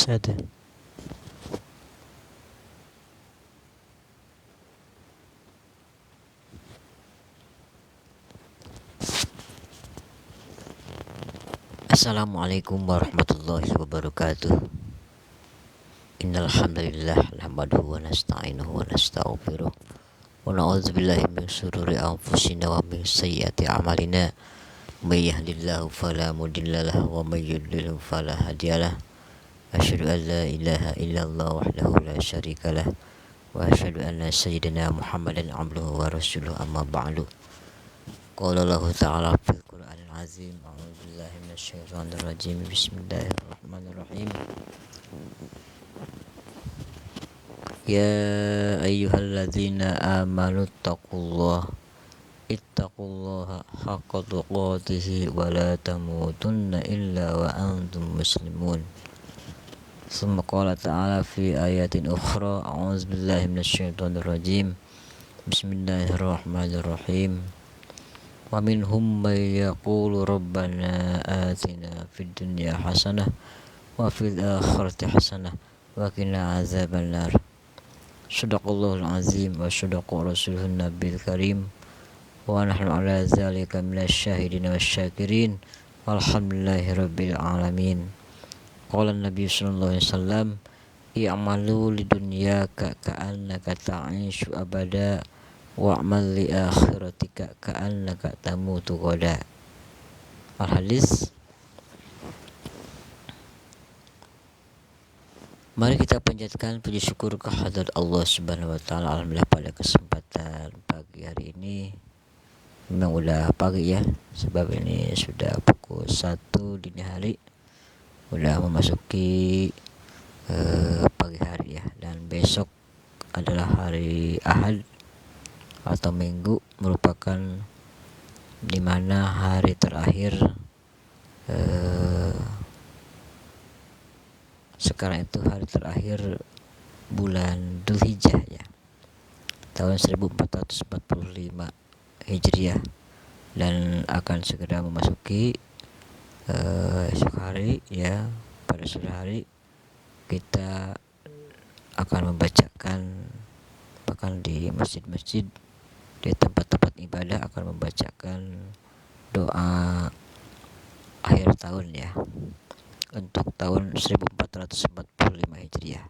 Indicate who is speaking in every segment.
Speaker 1: Satu. Assalamualaikum warahmatullahi wabarakatuh. Innal hamdalillah nahmaduhu wa nasta'inuhu wa nastaghfiruh wa na'udzu billahi min shururi anfusina wa min sayyiati a'malina. May yahdihillahu fala mudhillalah wa may yudlil fala hadiyalah. Asyhadu an la ilaha illallah wahdahu la syarikalah wa asyhadu anna sayyidina Muhammadan abduhu wa rasuluhu amma ba'du. Qala Allah ta'ala fil Qur'anil azim. A'udzu billahi minasyaitonir rajim. Bismillahirrahmanirrahim. Ya ayyuhalladzina amanu ittaqullaha haqqa tuqatih wa la tamutunna illa wa antum muslimun. Summa qala ta'ala fi ayatin ukhra. A'udzu billahi minasyaitonir rajim. Bismillahirrahmanirrahim. Wa minhum may yaqulu rabbana atina fid dunya hasanah wa fil akhirati hasanah wa qina azabannar. Shadaqallahul azim wa shadaqa rasuluhun nabiyil karim wa nahnu ala zalika minasyahidin wasyakirin walhamdulillahi rabbil alamin. Qala Nabi sallallahu alaihi wasallam, i'malu lidunyaka ka'annaka ta'ishu abada wa'mal li akhiratika ka'annaka tamutu ghadan. Al-hadis. Mari kita panjatkan puji syukur kehadirat Allah Subhanahu wa taala. Alhamdulillah pada kesempatan pagi hari ini memang udah pagi ya, sebab ini sudah pukul 1 dini hari, udah memasuki pagi hari ya, dan besok adalah hari Ahad atau Minggu, merupakan dimana hari terakhir sekarang itu hari terakhir bulan Dzulhijjah ya, tahun 1445 Hijriah, dan akan segera memasuki esok hari ya. Pada sore hari kita akan membacakan, bahkan di masjid-masjid, di tempat-tempat ibadah akan membacakan doa akhir tahun ya, untuk tahun 1445 Hijriah,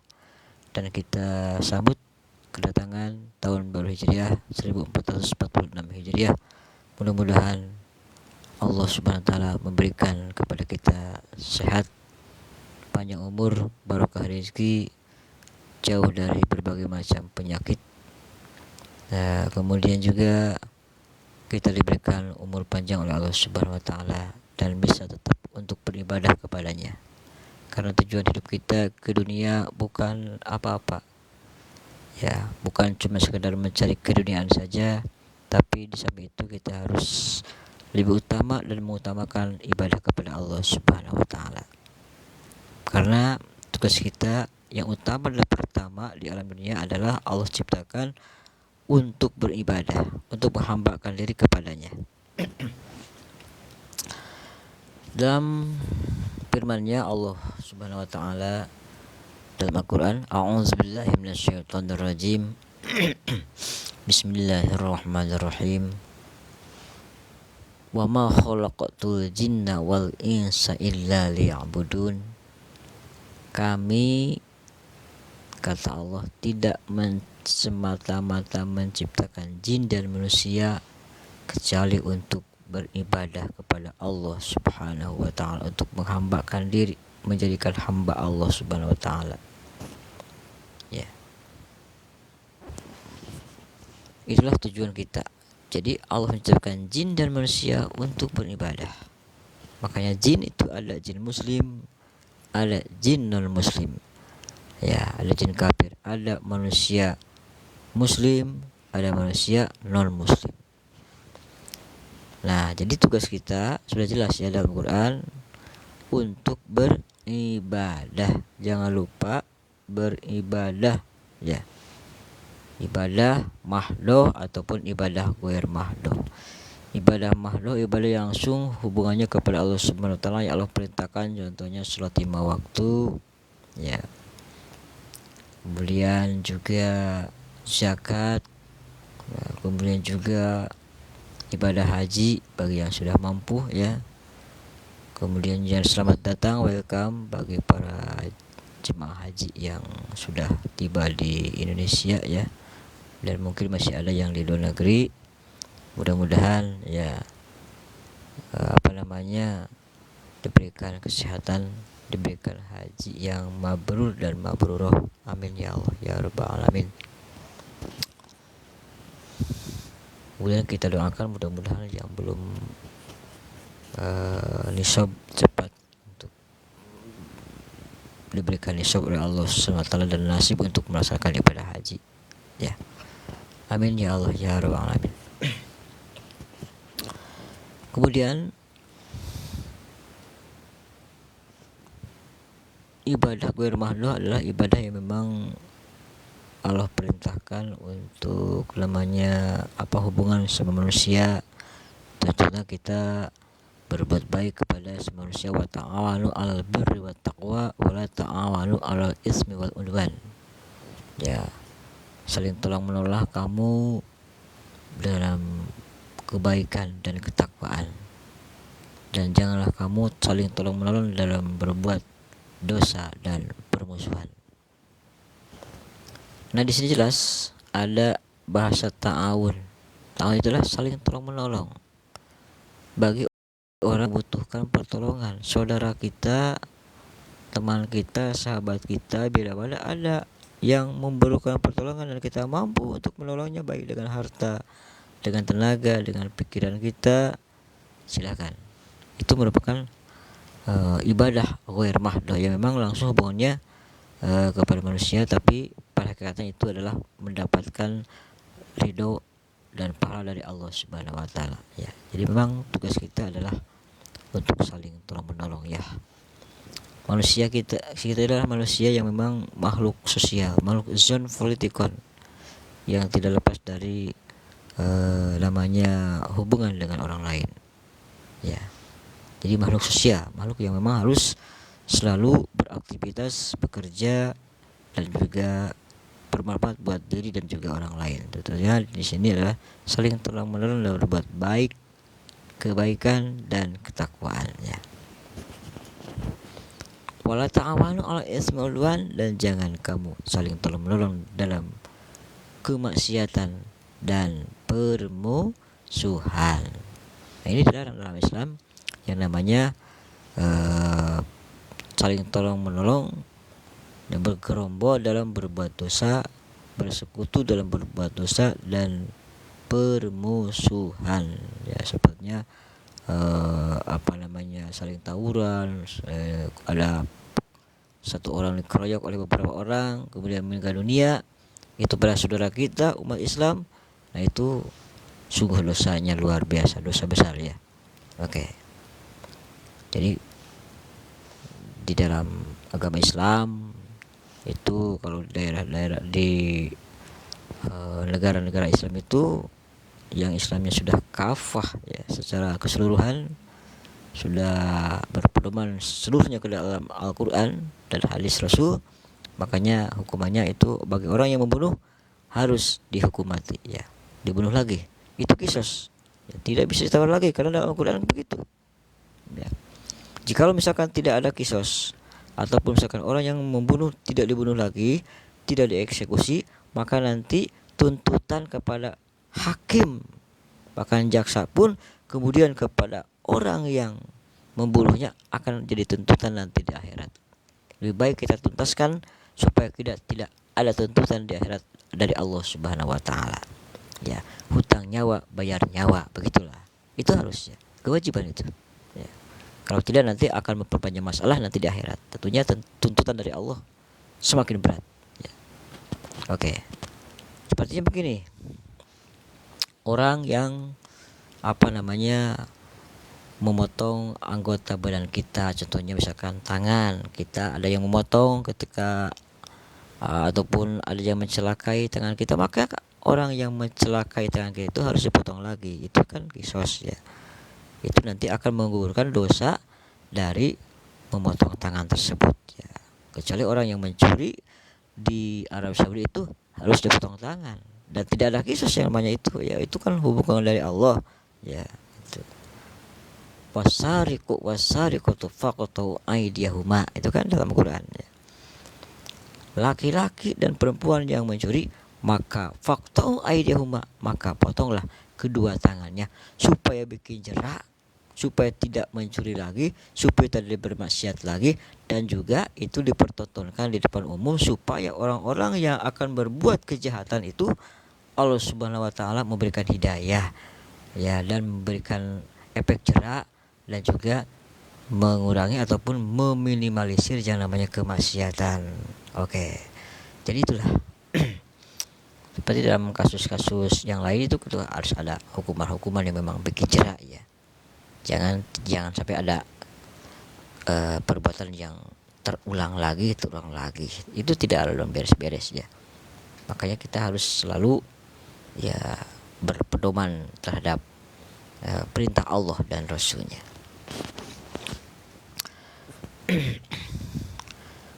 Speaker 1: dan kita sambut kedatangan tahun baru Hijriah 1446 Hijriah. Mudah-mudahan Allah Subhanahu wa taala memberikan kepada kita sehat, panjang umur, barokah rezeki, jauh dari berbagai macam penyakit. Kemudian juga kita diberikan umur panjang oleh Allah Subhanahu wa taala dan bisa tetap untuk beribadah kepadanya. Karena tujuan hidup kita ke dunia bukan apa-apa ya, bukan cuma sekedar mencari keduniaan saja, tapi di samping itu kita harus lebih utama dan mengutamakan ibadah kepada Allah Subhanahu wa taala. Karena tugas kita yang utama dan pertama di alam dunia adalah Allah ciptakan untuk beribadah, untuk menghambakan diri kepadanya. Dalam firman-Nya Allah Subhanahu wa taala dalam Al-Qur'an, a'udzubillahi minasyaitonir rajim. Bismillahirrahmanirrahim. Wa ma khalaqatul jinna wal insa illa liya'budun. Kami, kata Allah, tidak semata-mata menciptakan jin dan manusia kecuali untuk beribadah kepada Allah Subhanahu wa taala, untuk menghambakan diri, menjadikan hamba Allah Subhanahu wa taala. Ya. Itulah tujuan kita. Jadi Allah menciptakan jin dan manusia untuk beribadah. Makanya jin itu ada jin muslim, ada jin non muslim. Ya, ada jin kafir, ada manusia muslim, ada manusia non muslim. Nah, jadi tugas kita sudah jelas ya dalam Al-Quran, untuk beribadah. Jangan lupa beribadah ya. Ibadah mahdoh ataupun ibadah ghair mahdoh. Ibadah mahdoh, ibadah yang langsung hubungannya kepada Allah Subhanahu wa taala yang Allah perintahkan, contohnya salat 5 waktu, ya. Kemudian juga zakat, kemudian juga ibadah haji bagi yang sudah mampu ya. Kemudian yang selamat datang, welcome bagi para jemaah haji yang sudah tiba di Indonesia ya, dan mungkin masih ada yang di luar negeri. Mudah-mudahan ya diberikan kesehatan, diberikan haji yang mabrur dan mabruroh, amin ya Allah ya rabbal alamin. Kemudian kita doakan mudah-mudahan yang belum nisab cepat untuk diberikan nisab oleh Allah SWT dan nasib untuk melaksanakan ibadah haji ya, amin ya Allah ya rabbal alamin. Kemudian ibadah ghair mahdoh adalah ibadah yang memang Allah perintahkan untuk namanya hubungan sama manusia. Tentunya kita berbuat baik kepada manusia, wa ta'awanu 'alal birri wat taqwa wa la ta'awanu 'alal ismi wal udwan. Ya, saling tolong menolong kamu dalam kebaikan dan ketakwaan. Dan janganlah kamu saling tolong menolong dalam berbuat dosa dan permusuhan. Nah, di sini jelas ada bahasa ta'awun. Ta'awun itulah saling tolong menolong bagi orang membutuhkan pertolongan. Saudara kita, teman kita, sahabat kita, bila mana ada yang memerlukan pertolongan dan kita mampu untuk menolongnya, baik dengan harta, dengan tenaga, dengan pikiran kita, silakan. Itu merupakan ibadah ghair mahdoh yang memang langsung hubungannya kepada manusia, tapi pada hakikatnya itu adalah mendapatkan ridho dan pahala dari Allah Subhanahu wa taala ya. Jadi memang tugas kita adalah untuk saling tolong menolong ya. Kita adalah manusia yang memang makhluk sosial, makhluk zon politikon, yang tidak lepas dari namanya hubungan dengan orang lain ya. Jadi makhluk sosial, makhluk yang memang harus selalu beraktivitas, bekerja, dan juga bermanfaat buat diri dan juga orang lain. Tentunya di sini adalah saling tolong menolong dan berbuat baik, kebaikan dan ketakwaan ya. Wala ta'awanu 'alal ismi wal 'udwan, dan jangan kamu saling tolong menolong dalam kemaksiatan dan permusuhan. Nah, ini dilarang dalam Islam yang namanya saling tolong menolong dan bergerombol dalam berbuat dosa, bersekutu dalam berbuat dosa dan permusuhan ya. Sepertinya saling tawuran, ada satu orang dikeroyok oleh beberapa orang kemudian meninggal dunia, itu pada saudara kita umat Islam. Nah, itu sungguh dosanya luar biasa, dosa besar ya. Oke. Jadi di dalam agama Islam itu, kalau daerah-daerah di negara-negara Islam itu yang Islamnya sudah kafah ya, secara keseluruhan sudah berpedoman seluruhnya ke dalam Al-Quran dan hadis Rasul, makanya hukumannya itu bagi orang yang membunuh harus dihukum mati ya, dibunuh lagi, itu kisos ya, tidak bisa ditawar lagi karena dalam Al-Quran begitu ya. Jikalau misalkan tidak ada kisos, ataupun misalkan orang yang membunuh tidak dibunuh lagi, tidak dieksekusi, maka nanti tuntutan kepada hakim, bahkan jaksa pun kemudian kepada orang yang membunuhnya akan jadi tuntutan nanti di akhirat. Lebih baik kita tuntaskan supaya tidak ada tuntutan di akhirat dari Allah Subhanahu wa taala. Ya, hutang nyawa bayar nyawa, begitulah. Itu harusnya kewajiban itu. Ya. Kalau tidak nanti akan memperpanjang masalah nanti di akhirat. Tentunya tuntutan dari Allah semakin berat. Ya. Oke. Sepertinya begini. Orang yang memotong anggota badan kita, contohnya misalkan tangan kita, ada yang memotong ketika ataupun ada yang mencelakai tangan kita, maka orang yang mencelakai tangan kita itu harus dipotong lagi. Itu kan kisos ya. Itu nanti akan menggugurkan dosa dari memotong tangan tersebut ya. Kecuali orang yang mencuri di Arab Saudi itu harus dipotong tangan, dan tidak ada kisos yang namanya itu ya, itu kan hubungan dari Allah ya. Itu wasariqu wasariqatu faqatu aydiyahuma, itu kan dalam Quran ya. Laki-laki dan perempuan yang mencuri, maka faqtu aydiyahuma, maka potonglah kedua tangannya, supaya bikin jerak, supaya tidak mencuri lagi, supaya tidak bermaksiat lagi, dan juga itu dipertontonkan di depan umum supaya orang-orang yang akan berbuat kejahatan itu Allah Subhanahu wa taala memberikan hidayah ya, dan memberikan efek jerak, dan juga mengurangi ataupun meminimalisir yang namanya kemaksiatan. Oke. Jadi itulah seperti dalam kasus-kasus yang lain itu harus ada hukuman-hukuman yang memang bikin jerak ya. Jangan sampai ada perbuatan yang terulang lagi. Itu tidak ada dalam beres-beres ya. Makanya kita harus selalu ya berpedoman terhadap perintah Allah dan Rasulnya.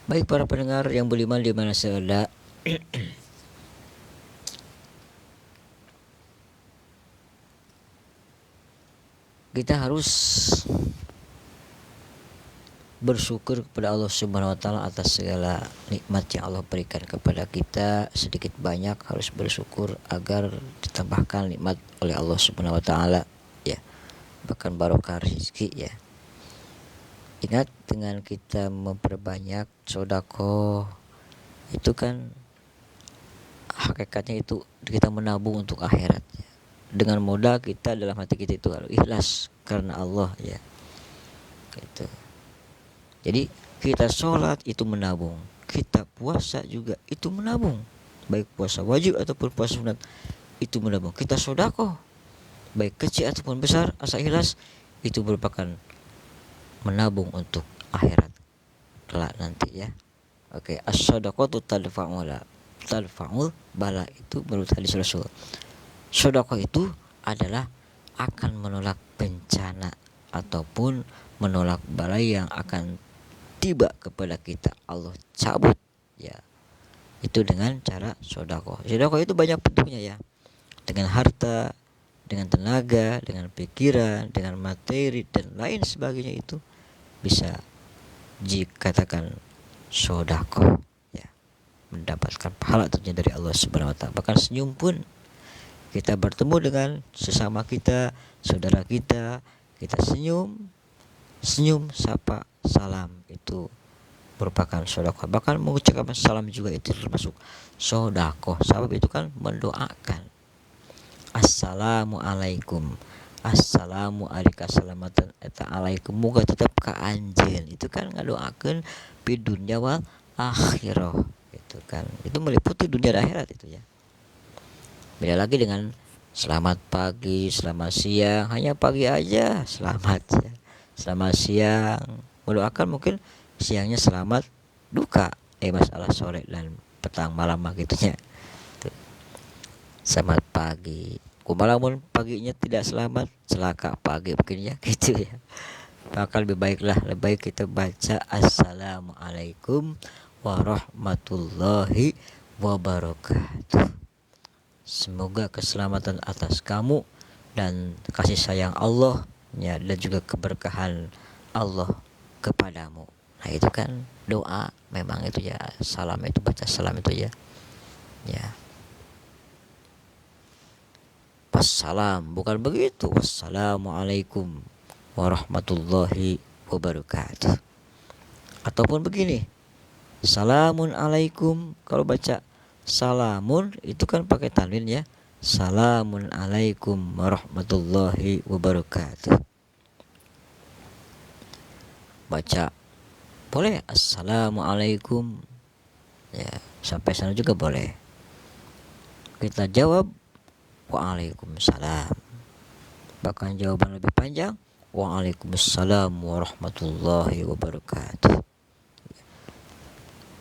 Speaker 1: Baik para pendengar yang budiman di mana saja, kita harus bersyukur kepada Allah Subhanahu wa taala atas segala nikmat yang Allah berikan kepada kita, sedikit banyak harus bersyukur agar ditambahkan nikmat oleh Allah Subhanahu wa taala ya, bahkan barokah rezeki ya. Ingat, dengan kita memperbanyak sedekah itu kan hakikatnya itu kita menabung untuk akhirat ya. Dengan modal kita, dalam hati kita itu harus ikhlas karena Allah ya. Gitu. Jadi kita sholat itu menabung, kita puasa juga itu menabung, baik puasa wajib ataupun puasa sunat itu menabung. Kita sedekah baik kecil ataupun besar, asal ikhlas, itu merupakan menabung untuk akhirat kelak nanti ya. Oke, as-shadaqatu tadfa'ul bala, itu menurut hadis Rasul. Sedekah itu adalah akan menolak bencana ataupun menolak bala yang akan tiba kepada kita, Allah cabut ya. Itu dengan cara sedekah. Sedekah itu banyak bentuknya ya. Dengan harta, dengan tenaga, dengan pikiran, dengan materi dan lain sebagainya, itu bisa dikatakan sedekah ya, mendapatkan pahala tentunya dari Allah Subhanahu wa taala. Bahkan senyum pun, kita bertemu dengan sesama kita, saudara kita, kita senyum, sapa, salam, itu merupakan sedekah. Bahkan mengucapkan salam juga itu termasuk sedekah. Sebab itu kan mendoakan assalamualaikum, assalamu alaikum, salamatan eta alaikum, moga tetap ka anjeun, itu kan ngadoakeun fi dunya wal akhirah, itu kan itu meliputi dunia dan akhirat itu ya. Beda lagi dengan selamat pagi, selamat siang, hanya pagi aja selamat ya. Selamat siang, mendoakan mungkin siangnya selamat duka, masalah sore dan petang malam gitunya. Selamat pagi, kumalamun paginya tidak selamat, celaka pagi mungkin ya gitu ya. Maka lebih baik kita baca assalamualaikum warahmatullahi wabarakatuh. Semoga keselamatan atas kamu dan kasih sayang Allah ya, dan juga keberkahan Allah kepadamu. Nah itu kan doa memang itu ya, salam itu, baca salam itu ya. Ya. Wassalam, bukan begitu, wassalamualaikum warahmatullahi wabarakatuh. Ataupun begini, salamun alaikum, kalau baca salamun itu kan pakai tanwin ya, salamun alaikum warahmatullahi wabarakatuh. Baca boleh assalamualaikum ya, sampai sana juga boleh. Kita jawab waalaikumsalam, bahkan jawaban lebih panjang, waalaikumsalam warahmatullahi wabarakatuh.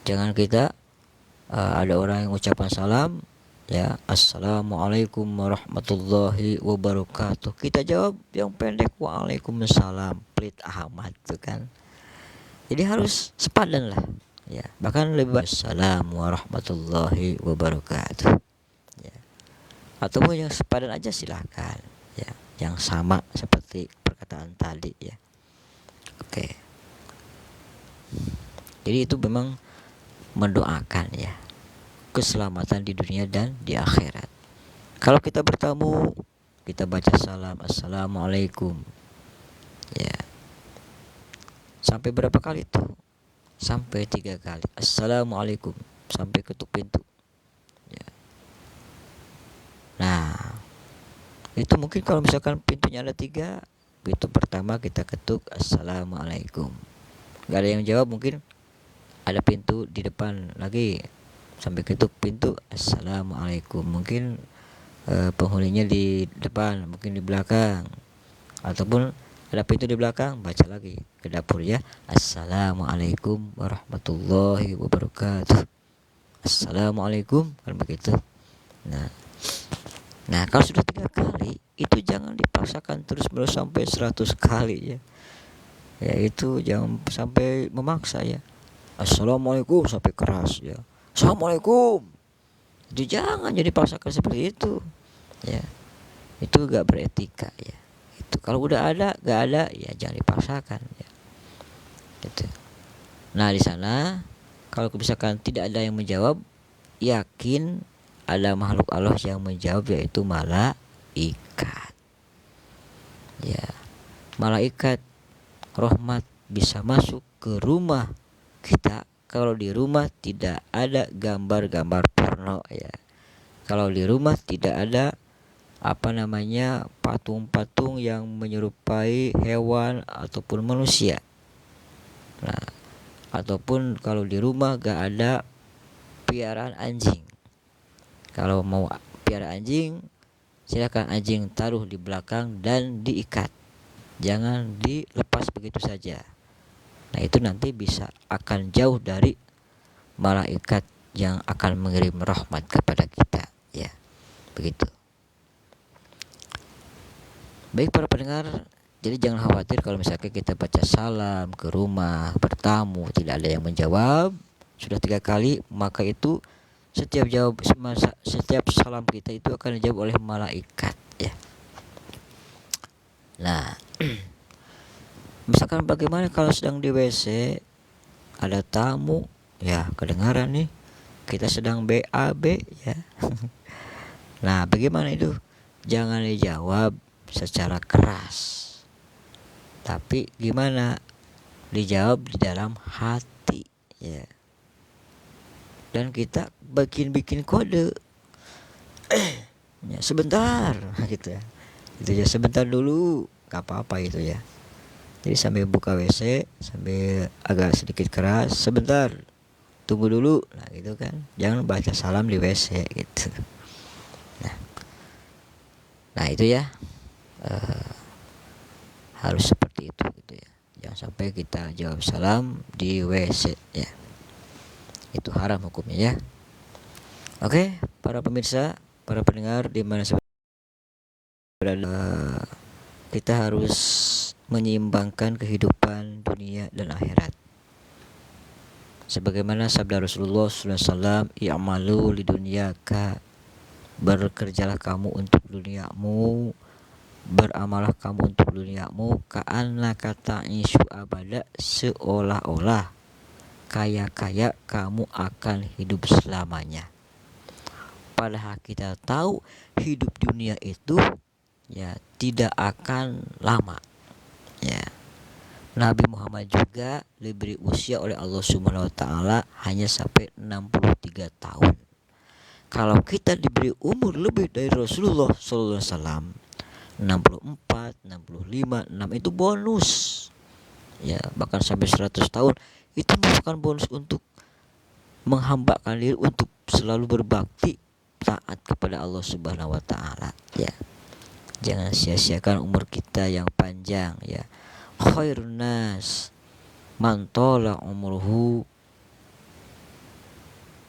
Speaker 1: Jangan kita ada orang yang ucapan salam ya, assalamualaikum warahmatullahi wabarakatuh, kita jawab yang pendek waalaikumsalam, pelit amat tuh kan. Jadi harus sepadan lah ya. Bahkan lebih baik assalamualaikum warahmatullahi wabarakatuh, ya. Ataupun yang sepadan aja silahkan, ya, yang sama seperti perkataan tadi, ya. Oke, jadi itu memang mendoakan, ya, keselamatan di dunia dan di akhirat. Kalau kita bertamu, kita baca salam assalamualaikum, ya. Sampai berapa kali tuh? Sampai 3 kali assalamualaikum, sampai ketuk pintu, ya. Nah, itu mungkin kalau misalkan pintunya ada 3, pintu pertama kita ketuk assalamualaikum, gak ada yang jawab, mungkin ada pintu di depan lagi, sampai ketuk pintu assalamualaikum, mungkin penghuninya di depan, mungkin di belakang, ataupun ada pintu di belakang, baca lagi ke dapur, ya, assalamualaikum warahmatullahi wabarakatuh, assalamualaikum, kan begitu. Nah, kalau sudah 3 kali itu jangan dipaksakan terus menerus sampai 100 kali, ya. Ya, itu jangan sampai memaksa, ya. Assalamualaikum sampai keras, ya. Assalamualaikum. Itu jangan jadi paksakan seperti itu, ya. Itu gak beretika, ya. Itu kalau udah ada, gak ada, ya jangan dipaksakan, ya. Gitu. Nah, di sana kalau misalkan tidak ada yang menjawab, yakin ada makhluk Allah yang menjawab, yaitu malaikat, ya. Malaikat rahmat bisa masuk ke rumah kita kalau di rumah tidak ada gambar-gambar porno, ya. Kalau di rumah tidak ada patung-patung yang menyerupai hewan ataupun manusia. Nah, ataupun kalau di rumah gak ada piaraan anjing. Kalau mau piara anjing, silakan anjing taruh di belakang dan diikat, jangan dilepas begitu saja. Nah, itu nanti bisa akan jauh dari malaikat yang akan mengirim rahmat kepada kita, ya. Begitu. Baik para pendengar, jadi jangan khawatir kalau misalkan kita baca salam ke rumah bertamu tidak ada yang menjawab sudah 3 kali, maka itu setiap salam kita itu akan dijawab oleh malaikat, ya. Nah, misalkan bagaimana kalau sedang di WC ada tamu, ya, kedengaran nih kita sedang BAB, ya. Nah, bagaimana itu? Jangan dijawab secara keras, tapi gimana? Dijawab di dalam hati, ya. Dan kita bikin kode, ya, sebentar, gitu, ya. Itu ya, sebentar dulu, gak apa-apa itu, ya. Jadi sambil buka WC, sambil agak sedikit keras, sebentar, tunggu dulu, nah gitu kan. Jangan baca salam di WC, gitu. Nah itu, ya, harus seperti itu, gitu, ya. Jangan sampai kita jawab salam di WC, ya. Itu haram hukumnya, ya. Oke, para pemirsa, para pendengar di mana berada, kita harus menyeimbangkan kehidupan dunia dan akhirat. Sebagaimana sabda Rasulullah SAW, i'malu lidunyaka, bekerjalah kamu untuk duniamu, beramalah kamu untuk duniamu, ka'annaka ta'ishu abada, seolah-olah kaya-kaya kamu akan hidup selamanya. Padahal kita tahu hidup dunia itu, ya, tidak akan lama, ya. Nabi Muhammad juga diberi usia oleh Allah Subhanahu wa taala hanya sampai 63 tahun. Kalau kita diberi umur lebih dari Rasulullah sallallahu alaihi wasallam, 64, 65, 6 itu bonus, ya. Bahkan sampai 100 tahun itu merupakan bonus untuk menghambakan diri untuk selalu berbakti taat kepada Allah Subhanahu wa taala, ya. Jangan sia-siakan umur kita yang panjang, ya. Khairun nas man tala umruhu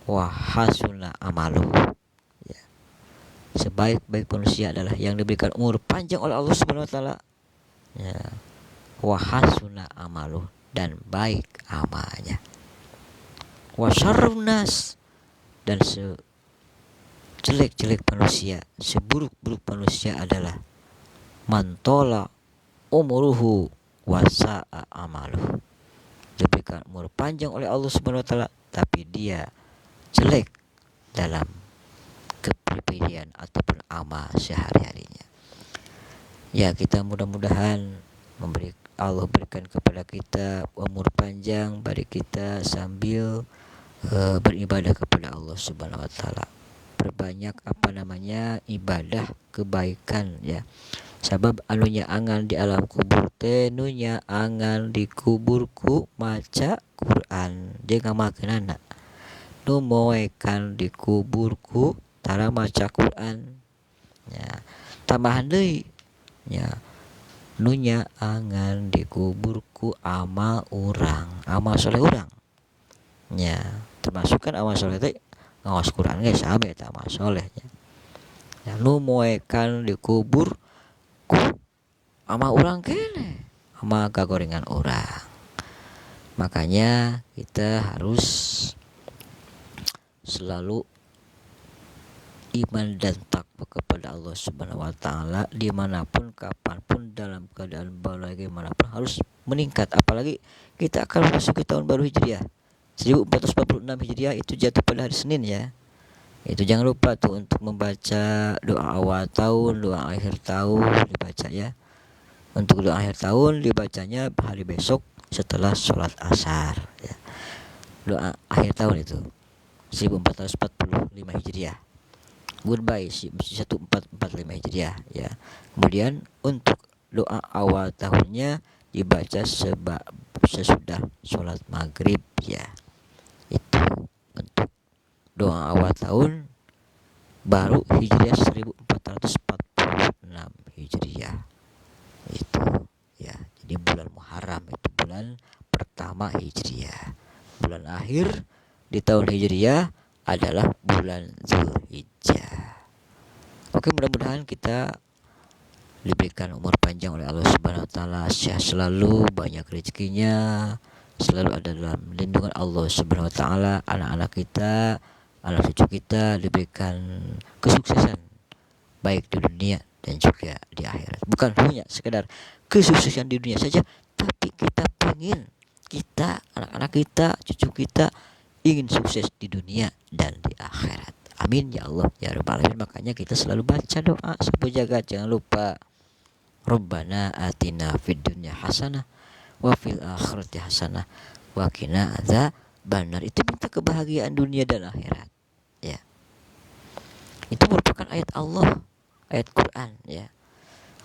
Speaker 1: wa hasuna amaluhu, ya. Sebaik-baik manusia adalah yang diberikan umur panjang oleh Allah Subhanahu wa taala, ya, wa hasuna amaluhu, dan baik amalnya. wa syarrun nas, dan sejelek-jelek manusia, seburuk-buruk manusia adalah man tola umuruhu wa sa'a amaluhu, diberikan umur panjang oleh Allah Subhanahu wa taala tapi dia jelek dalam kepribadian ataupun amal sehari-harinya. Ya, kita mudah-mudahan Allah berikan kepada kita umur panjang bagi kita sambil beribadah kepada Allah Subhanahu wa taala. Perbanyak ibadah kebaikan ya. Sabab anunya angan di alam kubur teh nunya angan di kuburku maca Quran jeung ngamalkeun anak. Nu moekan di kuburku tara maca Quran. Ya, tambahan deui ya. Nunya angan di kuburku amal soleh urang. Ya, termasuk kan amal soleh teh ngawas Quran geus sabe eta amal soleh nya. Ya, nu moekan di kubur ku amal urang keneh, amal kagorengan urang. Makanya kita harus selalu iman dan takwa kepada Allah Subhanahu wa taala dimanapun, kapanpun, dalam keadaan bagaimanapun harus meningkat. Apalagi kita akan memasuki tahun baru Hijriah 1446 Hijriah, itu jatuh pada hari Senin ya. Itu jangan lupa tuh untuk membaca doa awal tahun, doa akhir tahun dibaca ya. Untuk doa akhir tahun dibacanya hari besok setelah sholat asar ya. Doa akhir tahun itu 1445 Hijriah. Goodbye 1445 Hijriah ya. Kemudian untuk doa awal tahunnya dibaca sesudah sholat maghrib ya. Itu untuk doa awal tahun baru Hijriah 1446 Hijriah itu ya. Jadi bulan Muharram itu bulan pertama Hijriah. Bulan akhir di tahun Hijriah adalah bulan Zulhijjah. Oke, mudah-mudahan kita diberikan umur panjang oleh Allah Subhanahu wa taala, sehat selalu, banyak rezekinya, selalu ada dalam lindungan Allah Subhanahu wa taala. Anak-anak kita, anak cucu kita diberikan kesuksesan baik di dunia dan juga di akhirat. Bukan hanya sekedar kesuksesan di dunia saja, tapi kita anak-anak kita, cucu kita ingin sukses di dunia dan di akhirat. Amin ya Allah ya rabbal alamin. Makanya kita selalu baca doa sapu jagat. Jangan lupa Rabbana atina fid dunya hasanah wa fil akhirati hasanah wa qina adzabannar. Itu minta kebahagiaan dunia dan akhirat ya. Itu merupakan ayat Allah, ayat Quran ya.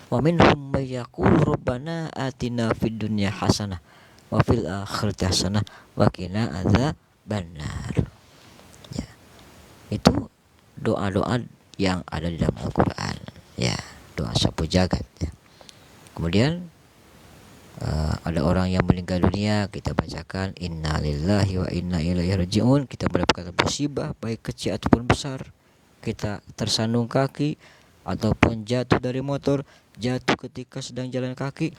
Speaker 1: Wa minhum may yaqulu rabbana atina fid dunya hasanah wa fil akhirati hasanah wa qina adzabannar ya. Itu doa-doa yang ada di dalam Al-Quran ya, doa sapu jagat ya. Kemudian ada orang yang meninggal dunia, kita bacakan innalillahi wa inna ilaihi rajiun. Kita mendapatkan musibah baik kecil ataupun besar, kita tersandung kaki ataupun jatuh dari motor, jatuh ketika sedang jalan kaki,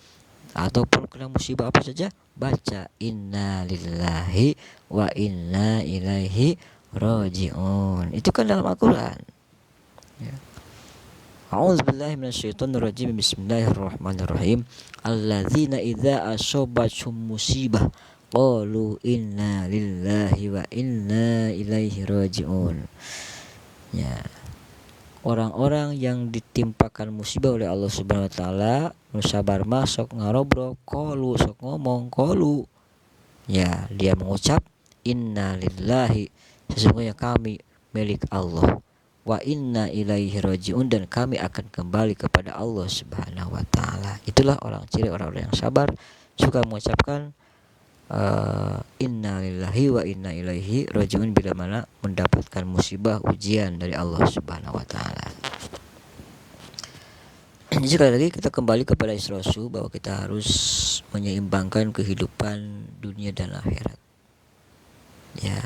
Speaker 1: ataupun kena musibah apa saja, baca innalillahi wa inna ilaihi rajiun. Itu kan dalam Al-Quran ya. A'udzubillahi minasyaitonirrajim. Bismillahirrahmanirrahim. Alladzina idza asobathum musibah qalu inna lillahi wa inna ilaihi rajiun ya. Orang-orang yang ditimpakan musibah oleh Allah Subhanahu wa taala nu sabar mah sok ngarobrok qalu, sok ngomong qalu ya, dia mengucap inna lillahi, sesungguhnya kami milik Allah, wa inna ilaihi rajiun, dan kami akan kembali kepada Allah Subhanahu wa taala. Itulah ciri orang-orang yang sabar, suka mengucapkan inna lillahi wa inna ilaihi rajiun bila mana mendapatkan musibah, ujian dari Allah Subhanahu wa taala. Sekali lagi kita kembali kepada Rasul bahwa kita harus menyeimbangkan kehidupan dunia dan akhirat ya.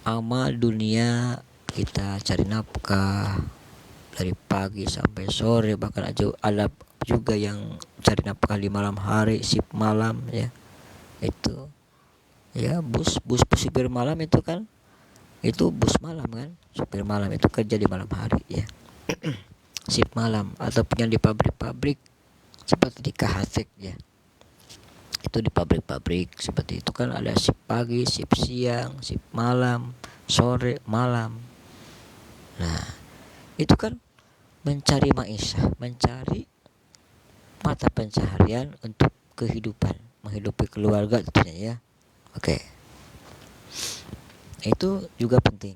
Speaker 1: Amal dunia kita cari nafkah dari pagi sampai sore, bahkan ada juga yang cari nafkah di malam hari, sip malam ya. Itu Ya, bus supir malam itu kan, itu bus malam kan, supir malam itu kerja di malam hari ya, shift malam. Ataupun yang di pabrik-pabrik seperti di KHT ya, itu di pabrik-pabrik seperti itu kan ada shift pagi, shift siang, shift malam, sore, malam. Nah, itu kan mencari maisha, mencari mata pencaharian untuk kehidupan, menghidupi keluarga tentunya ya. Oke, itu juga penting.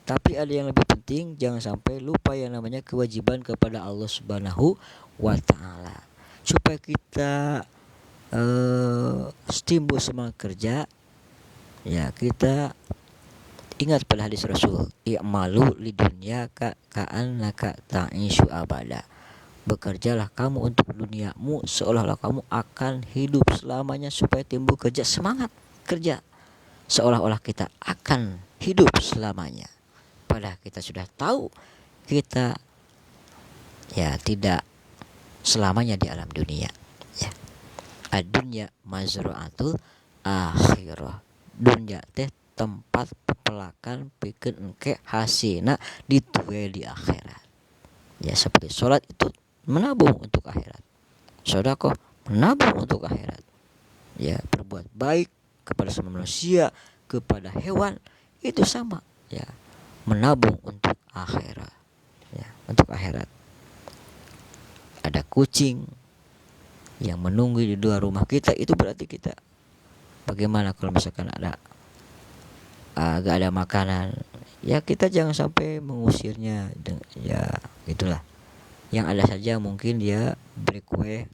Speaker 1: Tapi ada yang lebih penting, jangan sampai lupa yang namanya kewajiban kepada Allah Subhanahu wa taala. Supaya kita timbul semangat kerja, ya kita ingat pada hadis Rasul, i'malu lidunya ka'annaka ta'ishu abada. Bekerjalah kamu untuk duniamu seolah-olah kamu akan hidup selamanya, supaya timbul kerja, semangat kerja seolah-olah kita akan hidup selamanya. Padahal kita sudah tahu kita ya tidak selamanya di alam dunia ya. Ad-dunya mazra'atul akhirah. Dunia teh tempat pepelakan pikeun engke hasina dituwe di akhirat. Ya, seperti sholat itu menabung untuk akhirat. Sedekah menabung untuk akhirat. Ya, berbuat baik kepada semua manusia, kepada hewan, itu sama ya, menabung untuk akhirat ya, untuk akhirat. Ada kucing yang menunggu di luar rumah kita, itu berarti kita bagaimana kalau misalkan ada gak ada makanan, ya kita jangan sampai mengusirnya ya, itulah. Yang ada saja mungkin dia beri kue,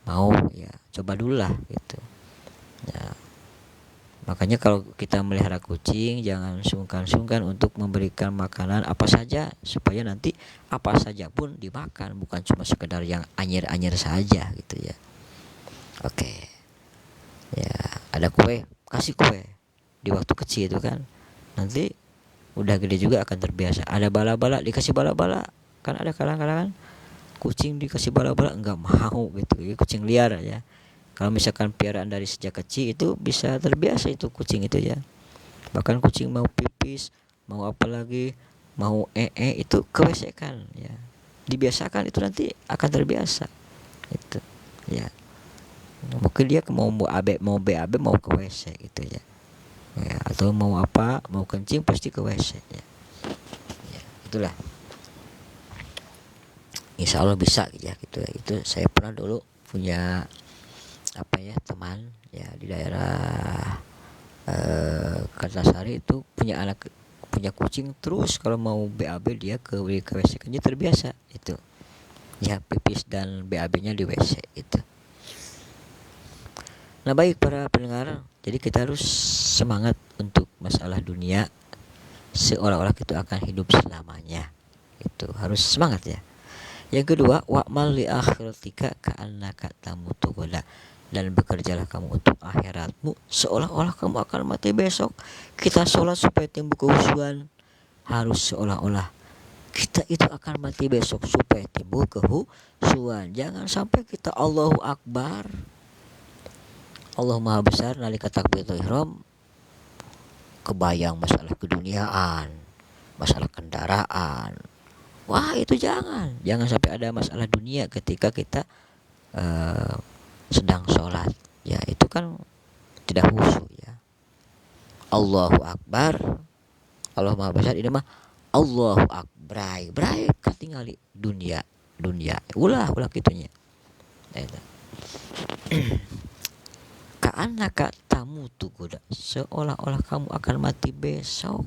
Speaker 1: mau ya coba dulu lah gitu ya. Makanya kalau kita melihara kucing, jangan sungkan-sungkan untuk memberikan makanan apa saja, supaya nanti apa saja pun dimakan, bukan cuma sekedar yang anyir-anyir saja gitu ya. Oke. Ya, ada kue, kasih kue di waktu kecil itu kan. Nanti udah gede juga akan terbiasa. Ada bala-bala, dikasih bala-bala. Kan ada kadang-kadang kucing dikasih bala-bala enggak mau gitu. Ya, kucing liar ya. Kalau misalkan piaraan dari sejak kecil itu bisa terbiasa itu kucing itu ya. Bahkan kucing mau pipis, mau apa lagi, mau itu ke WC kan ya. Dibiasakan itu nanti akan terbiasa. Itu ya. Mungkin dia mau mau BAB mau ke WC gitu ya. Ya, atau mau apa, mau kencing pasti ke WC ya. Ya, itulah. Insya Allah bisa ya gitu ya. Itu saya pernah dulu punya apa ya, teman ya di daerah Kartasari itu punya kucing, terus kalau mau BAB dia ke WC kan dia terbiasa itu ya, pipis dan BAB-nya di WC itu. Nah, baik para pendengar, jadi kita harus semangat untuk masalah dunia, seolah-olah kita akan hidup selamanya, itu harus semangat ya. Yang kedua, wa'mal li akhiratika ka'annaka tamutu goda, dan bekerjalah kamu untuk akhiratmu seolah-olah kamu akan mati besok. Kita sholat supaya timbul kehusuan, harus seolah-olah kita itu akan mati besok supaya timbul kehusuan. Jangan sampai kita Allahu Akbar, Allah Maha Besar, nalika takbiratul ihram kebayang masalah keduniaan, masalah kendaraan. Wah, itu jangan sampai ada masalah dunia ketika kita sedang sholat ya, itu kan tidak khusyuk ya. Allahu Akbar, Allah Maha Besar, ini mah Allahu Akbar, bray katingali dunia ulah kitunya. Ka'annaka tamutu goda, seolah-olah kamu akan mati besok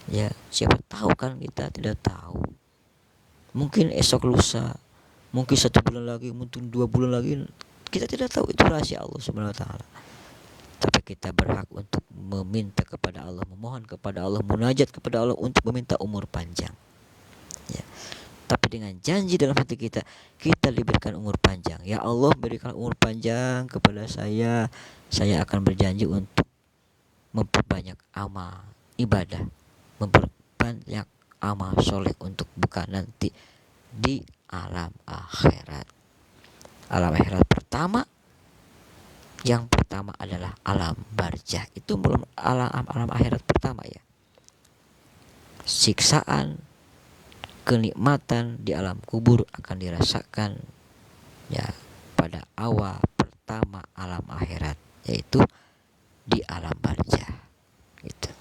Speaker 1: ya. Siapa tahu kan, kita tidak tahu, mungkin esok lusa, mungkin 1 bulan lagi, mungkin 2 bulan lagi, kita tidak tahu. Itu rahasia Allah Subhanahu wa taala. Tapi kita berhak untuk meminta kepada Allah, memohon kepada Allah, munajat kepada Allah untuk meminta umur panjang ya. Tapi dengan janji dalam hati kita, kita diberikan umur panjang. Ya Allah, berikan umur panjang kepada saya akan berjanji untuk memperbanyak amal ibadah, memperbanyak amal soleh untuk bukan nanti di alam akhirat. Alam akhirat pertama, yang pertama pertama adalah alam barzah. Itu belum alam akhirat pertama ya. Siksaan, kenikmatan di alam kubur akan dirasakan ya pada awal pertama alam akhirat, yaitu di alam barzah gitu.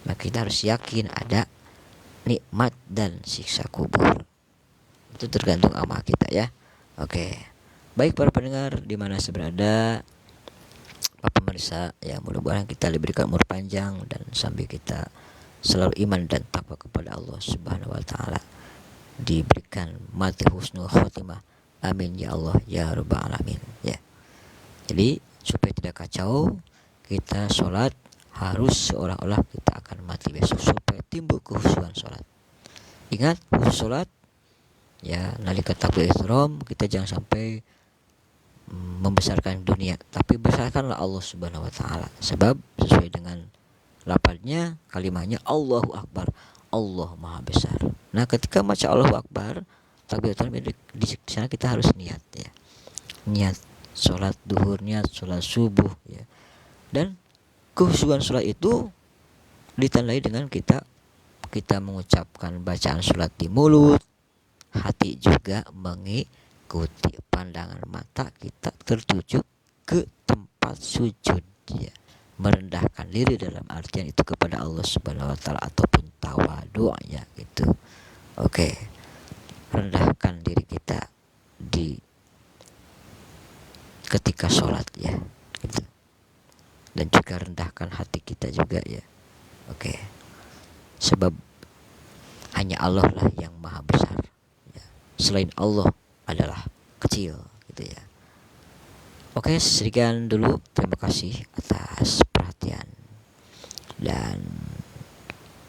Speaker 1: Nah, kita harus yakin ada nikmat dan siksa kubur. Itu tergantung amal kita ya. Oke. Baik para pendengar di mana berada, Pak pemirsa, ya mudah-mudahan kita diberikan umur panjang dan sambil kita selalu iman dan takwa kepada Allah Subhanahu wa taala, diberikan mati husnul khotimah. Amin ya Allah ya rabbal alamin ya. Jadi supaya tidak kacau, kita sholat harus seolah-olah kita akan mati besok supaya timbul kekhusyuan sholat. Ingat, khusyuk sholat ya, nalika takbir ihram kita jangan sampai membesarkan dunia, tapi besarkanlah Allah Subhanahu wa taala. Sebab sesuai dengan lafaznya, kalimatnya Allahu Akbar, Allah Maha Besar. Nah, ketika baca Allahu Akbar, takbir ihram di sana kita harus niat ya. Niat sholat duhur, niat sholat subuh ya. Dan kekhusyuan sholat itu ditandai dengan kita mengucapkan bacaan sholat di mulut, hati juga mengikuti, pandangan mata kita tertuju ke tempat sujud ya. Merendahkan diri dalam artian itu kepada Allah Subhanahu wa taala ataupun tawadu ya gitu. Oke. Rendahkan diri kita di ketika sholat ya gitu. Dan juga rendahkan hati kita juga ya. Oke. Sebab hanya Allah lah yang maha besar ya. Selain Allah adalah kecil gitu ya. Oke, sekian dulu. Terima kasih atas perhatian dan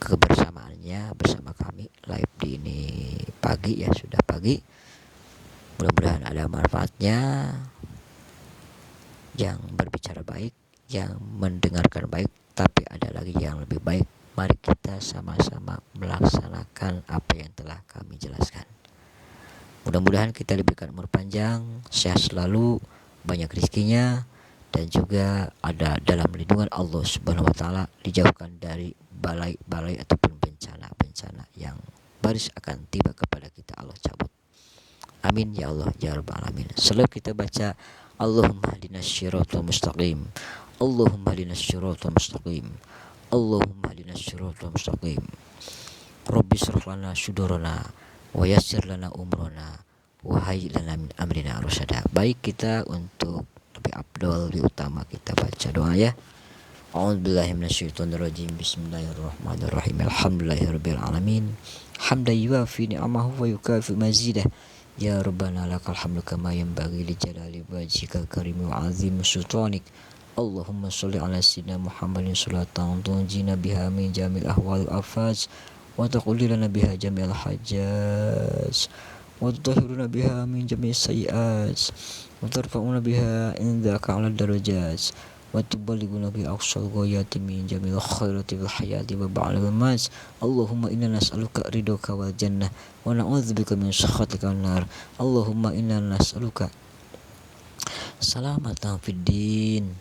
Speaker 1: kebersamaannya bersama kami live di ini pagi ya, sudah pagi. Mudah-mudahan ada manfaatnya. Yang berbicara baik, yang mendengarkan baik, tapi ada lagi yang lebih baik. Mari kita sama-sama melaksanakan apa yang telah kami jelaskan. Mudah-mudahan kita diberikan umur panjang, sehat selalu, banyak rezekinya, dan juga ada dalam lindungan Allah Subhanahu wa taala, dijauhkan dari balai-balai ataupun bencana-bencana yang baris akan tiba kepada kita, Allah cabut. Amin ya Allah ya rabbal alamin. Selalu kita baca Allahumma hdinas siratal mustaqim, Allahumma hdinas siratal mustaqim, Allahumma hdinas siratal mustaqim. Rabbi shrah lana sudurana wa yassir lana umrana wa hayyi lana min amrina rasyada. Baik, kita untuk lebih afdal, lebih utama kita baca doa ya. A'udzubillahi minasyaitonirrajim. Bismillahirrahmanirrahim. Alhamdulillahirabbil alamin. Hamdan yuwafi ni'amahu wa yukafi mazidah. Ya Rabbana lakal hamdu kama yanbaghi li jalali wajhikal karim wa azim sultanik. Allahumma sholli ala sayyidina Muhammadin sholatan tunjina biha min jamil ahwal afaz wa taqulilana biha jamil hajjaz wa tutahhiruna biha min jamil sayyi'at wa tarfa'una biha indaka 'ala darajat wa tuballighuna bi aqsal ghayati min jamil khairati fil hayati wa ba'da al-mamat. Allahumma inna nas'aluka ridhaka wal jannah wa na'udzubika min sakhatika wan nar. Allahumma inna nas'aluka salamatan fid din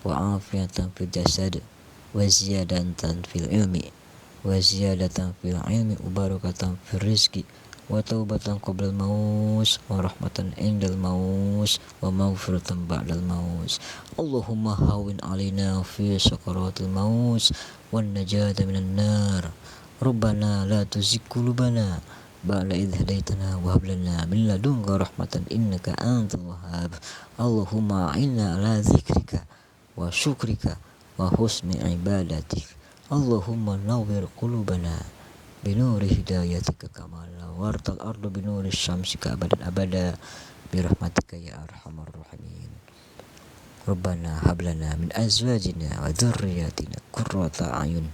Speaker 1: wa afiyatan fil jasad wa ziyadatan fil ilmi wa ziyadatan fil ilmi wa barakatan fil rizqi wa taubatan qabla al-maut wa rahmatan indal maut wa maghfiratan ba'dal maut. Allahumma hawwin 'alaina fi sakaratil maut wan najata minan nar. Rabbana la tuzigh qulubana ba'da idh hadaitana wa hab lana min ladunka rahmatan innaka antal wahhab. Allahumma a'inna 'ala dzikrika wa syukrika wa husni ibadatik. Allahumma nawwir qulubana binuri hidayatika kama wartal ardu binuri syamsika abadan abada birahmatika ya arhamar rahimin. Rabbana hab lana min azwajina wa dzurriyyatina qurrata a'yun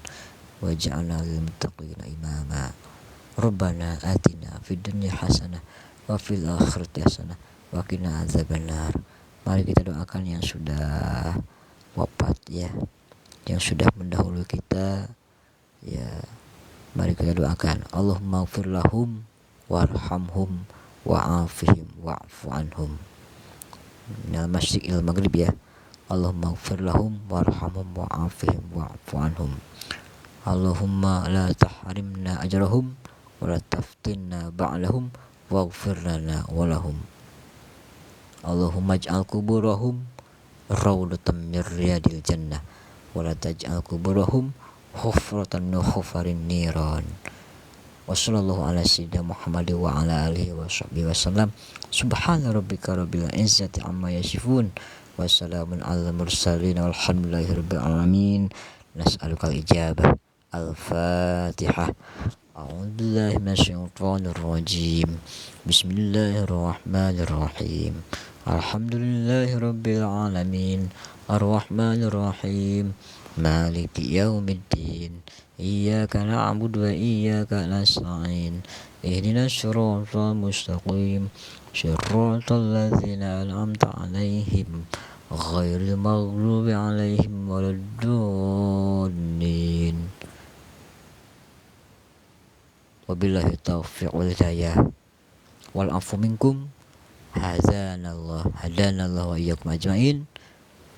Speaker 1: waj'alna lil muttaqina imama. Rabbana atina fid dunya hasanah wa fil akhirati hasanah wa qina adzabannar. Mari kita doakan yang sudah wafat ya, yang sudah mendahului kita ya. Mari kita doakan, Allahumma ighfir lahum warhamhum wa'afihim wa'fu anhum. Minal masyiq il maghrib ya. Allahumma ighfir lahum warhamhum wa'afihim wa'fu anhum. Allahumma la tahrimna ajrahum wa la taftinna ba'dahum waghfir lana wa lahum. Allahumma ij'al kuburahum rawdatan min riyadil jannah wa la taj'al kuburahum hufratan min hufarin niran. Wa sallallahu ala sayyidina Muhammad wa ala alihi wa sahbihi wasallam. Subhana rabbika rabbil izzati amma yasifun wa salamun alal mursalin walhamdulillahi rabbil alamin. Nas'aluka al-ijabah. Al-Fatihah. A'udzu billahi minasyaitonir rajim. Bismillahirrahmanirrahim. Alhamdulillahi rabbil alamin. Ar-Rahmanir Rahim. Maliki yaumiddin. Iyyaka na'budu wa iyyaka nasta'in. Ihdinas siratal mustaqim. Shiratal ladzina an'amta 'alaihim ghairil maghdubi 'alaihim waladdallin. Wabillahi taufiq wal hidayah wal afu minkum. Hadanallah wa iyyakum ajmain.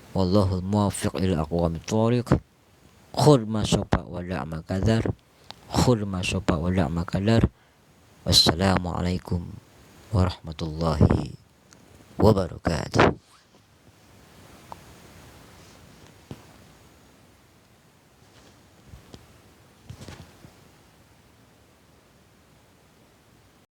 Speaker 1: Wallahul muwaffiq ila aqwamit thoriq. Khudh ma syafa wa da'ma kadar. Khudh ma syafa wa da'ma kadar. Wassalamualaikum warahmatullahi wabarakatuh.